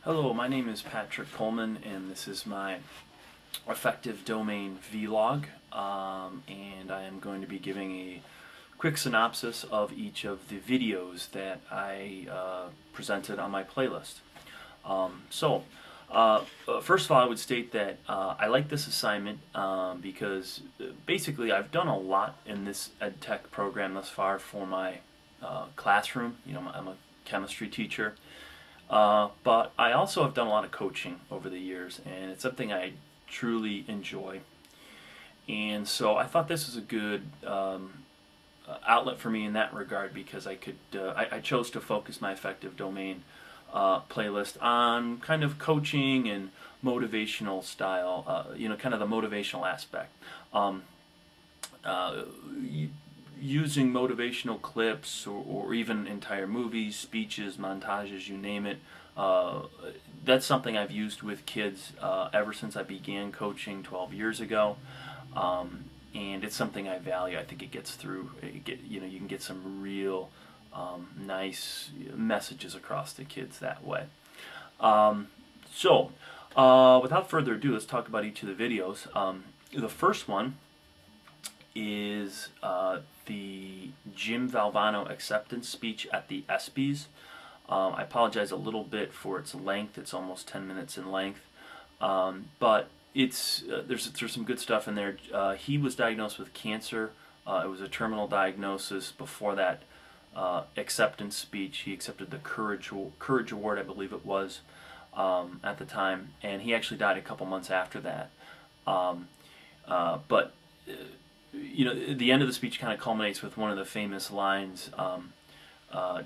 Hello, my name is Patrick Coleman, and this is my Affective domain vlog, and I am going to be giving a quick synopsis of each of the videos that I presented on my playlist. First of all, I would state that I like this assignment because basically I've done a lot in this ed tech program thus far for my classroom. I'm a chemistry teacher. But I also have done a lot of coaching over the years, and it's something I truly enjoy. And so I thought this was a good outlet for me in that regard because I chose to focus my Affective domain playlist on kind of coaching and motivational style, kind of the motivational aspect. Using motivational clips or even entire movies, speeches, montages, you name it. That's something I've used with kids ever since I began coaching 12 years ago, and it's something I value. I think it gets through. You can get some real nice messages across to kids that way. Without further ado, let's talk about each of the videos. The first one is the Jim Valvano acceptance speech at the ESPYs. I apologize a little bit for its length. It's almost 10 minutes in length, but there's some good stuff in there. He was diagnosed with cancer. It was a terminal diagnosis. Before that acceptance speech, he accepted the Courage Award, I believe it was, at the time, and he actually died a couple months after that. The end of the speech kind of culminates with one of the famous lines,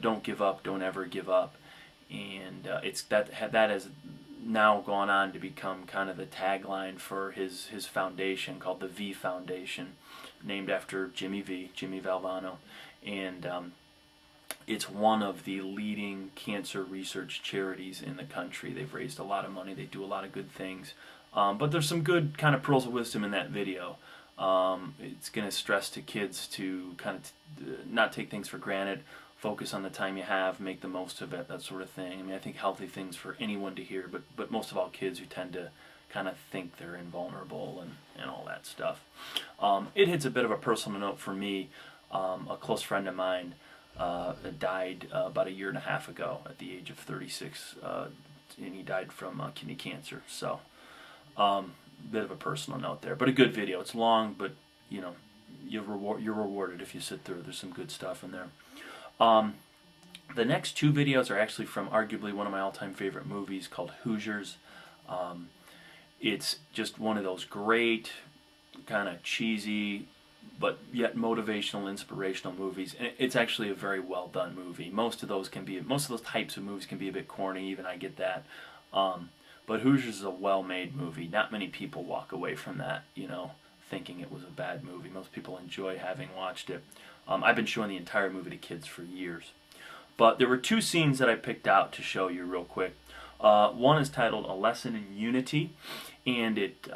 "Don't give up, don't ever give up," and that has now gone on to become kind of the tagline for his foundation called the V Foundation, named after Jimmy Valvano, and it's one of the leading cancer research charities in the country. They've raised a lot of money. They do a lot of good things, but there's some good kind of pearls of wisdom in that video. It's going to stress to kids to kind of not take things for granted, focus on the time you have, make the most of it, that sort of thing. I mean, I think healthy things for anyone to hear, but most of all kids who tend to kind of think they're invulnerable and all that stuff. It hits a bit of a personal note for me. A close friend of mine died about a year and a half ago at the age of 36, and he died from kidney cancer. So bit of a personal note there, but a good video. It's long, but you're rewarded if you sit through. There's some good stuff in there. The next two videos are actually from arguably one of my all-time favorite movies called Hoosiers. It's just one of those great, kind of cheesy, but yet motivational, inspirational movies. And it's actually a very well done movie. Most of those types of movies can be a bit corny. Even I get that. But Hoosiers is a well-made movie. Not many people walk away from that, thinking it was a bad movie. Most people enjoy having watched it. I've been showing the entire movie to kids for years. But there were two scenes that I picked out to show you real quick. One is titled A Lesson in Unity, and it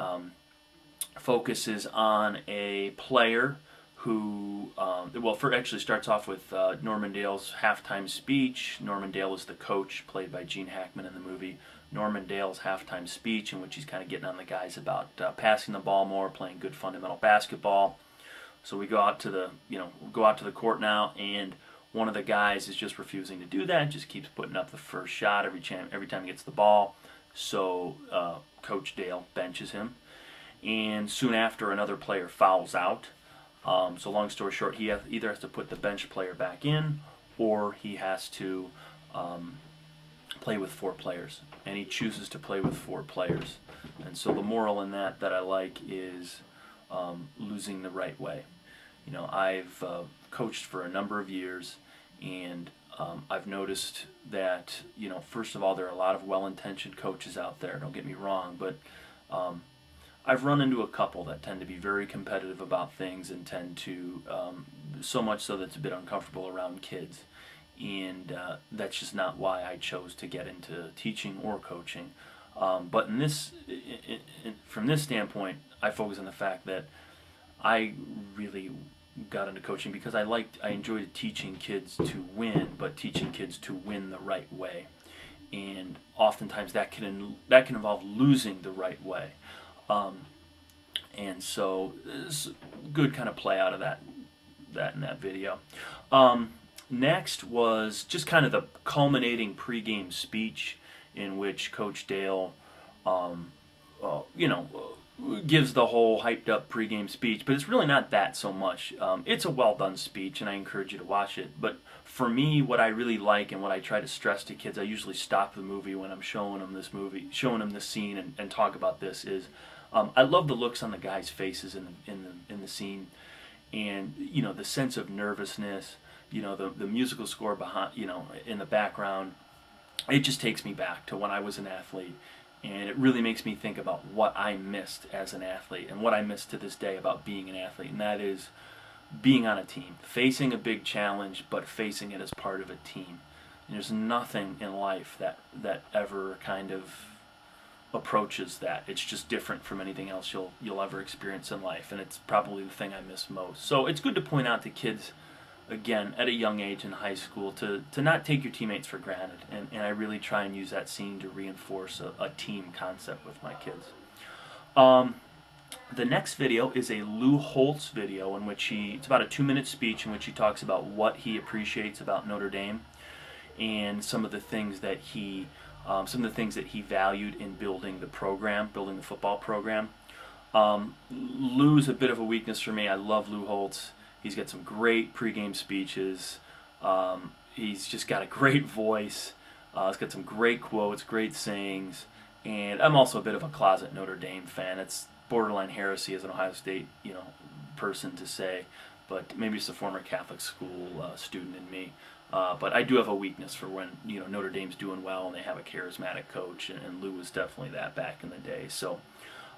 focuses on a player who, actually starts off with Norman Dale's halftime speech. Norman Dale is the coach, played by Gene Hackman in the movie. Norman Dale's halftime speech, in which he's kind of getting on the guys about passing the ball more, playing good fundamental basketball. So we go out to the court now, and one of the guys is just refusing to do that, just keeps putting up the first shot every time he gets the ball. So Coach Dale benches him, and soon after another player fouls out. So long story short, he either has to put the bench player back in, or he has to play with 4 players, and he chooses to play with 4 players. And so the moral in that I like is losing the right way. I've coached for a number of years, and I've noticed that first of all, there are a lot of well-intentioned coaches out there, don't get me wrong, but I've run into a couple that tend to be very competitive about things and tend to so much so that it's a bit uncomfortable around kids. And that's just not why I chose to get into teaching or coaching. But from this standpoint, I focus on the fact that I really got into coaching because I enjoyed teaching kids to win, but teaching kids to win the right way. and oftentimes that can involve losing the right way. And so it's a good kind of play out of that in that video. Next was just kind of the culminating pregame speech in which Coach Dale, gives the whole hyped up pregame speech, but it's really not that so much. It's a well done speech, and I encourage you to watch it. But for me, what I really like and what I try to stress to kids, I usually stop the movie when I'm showing them this scene, and talk about this. Is I love the looks on the guys' faces in the scene, and the sense of nervousness. The musical score behind, in the background. It just takes me back to when I was an athlete. And it really makes me think about what I missed as an athlete and what I miss to this day about being an athlete. And that is being on a team, facing a big challenge, but facing it as part of a team. And there's nothing in life that ever kind of approaches that. It's just different from anything else you'll ever experience in life. And it's probably the thing I miss most. So it's good to point out to kids, again, at a young age in high school, to not take your teammates for granted. And I really try and use that scene to reinforce a team concept with my kids. The next video is a Lou Holtz video in which it's about a 2-minute speech in which he talks about what he appreciates about Notre Dame and some of the things that he valued in building the football program. Lou's a bit of a weakness for me. I love Lou Holtz. He's got some great pregame speeches. He's just got a great voice. He's got some great quotes, great sayings. And I'm also a bit of a closet Notre Dame fan. It's borderline heresy as an Ohio State, person to say, but maybe it's a former Catholic school student in me. But I do have a weakness for when Notre Dame's doing well and they have a charismatic coach, and Lou was definitely that back in the day. So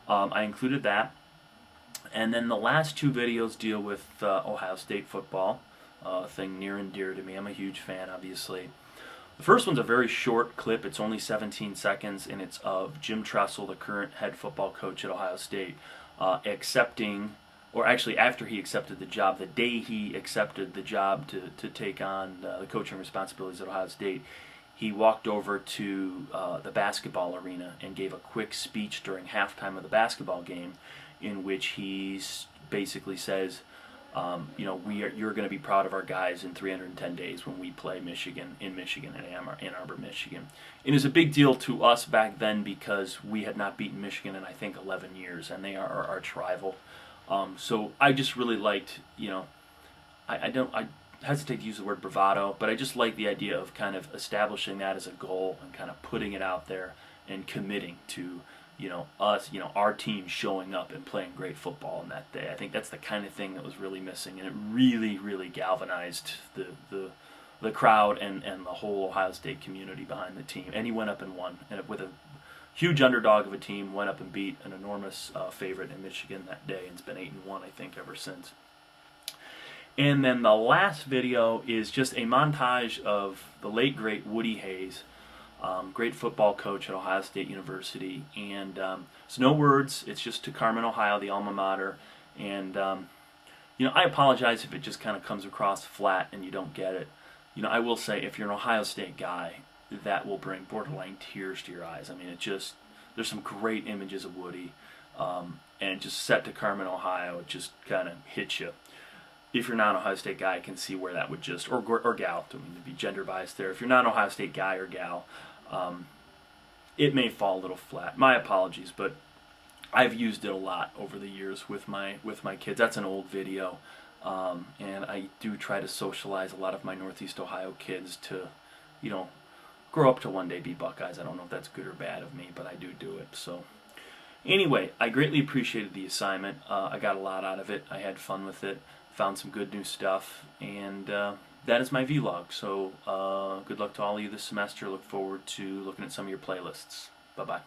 I included that. And then the last 2 videos deal with Ohio State football, a thing near and dear to me. I'm a huge fan, obviously. The first one's a very short clip. It's only 17 seconds, and it's of Jim Tressel, the current head football coach at Ohio State, after he accepted the job, the day he accepted the job to take on the coaching responsibilities at Ohio State, he walked over to the basketball arena and gave a quick speech during halftime of the basketball game, in which he basically says, you're going to be proud of our guys in 310 days when we play Michigan in Ann Arbor, Michigan. It was a big deal to us back then because we had not beaten Michigan in, I think, 11 years, and they are our arch rival. So I just really liked, I hesitate to use the word bravado, but I just like the idea of kind of establishing that as a goal and kind of putting it out there and committing to us, our team showing up and playing great football on that day. I think that's the kind of thing that was really missing, and it really, really galvanized the crowd and the whole Ohio State community behind the team. And he went up and won, and with a huge underdog of a team, went up and beat an enormous favorite in Michigan that day, and it's been 8-1, I think, ever since. And then the last video is just a montage of the late, great Woody Hayes, great football coach at Ohio State University. And it's no words. It's just to Carmen, Ohio, the alma mater. And, I apologize if it just kind of comes across flat and you don't get it. I will say, if you're an Ohio State guy, that will bring borderline tears to your eyes. I mean, there's some great images of Woody. And just set to Carmen, Ohio, it just kind of hits you. If you're not an Ohio State guy, I can see where that would just, or gal, don't mean to be gender biased there. If you're not an Ohio State guy or gal, it may fall a little flat. My apologies, but I've used it a lot over the years with my kids. That's an old video, and I do try to socialize a lot of my Northeast Ohio kids to, grow up to one day be Buckeyes. I don't know if that's good or bad of me, but I do it. So anyway, I greatly appreciated the assignment. I got a lot out of it. I had fun with it. Found some good new stuff, and that is my vlog. So good luck to all of you this semester. Look forward to looking at some of your playlists. Bye-bye.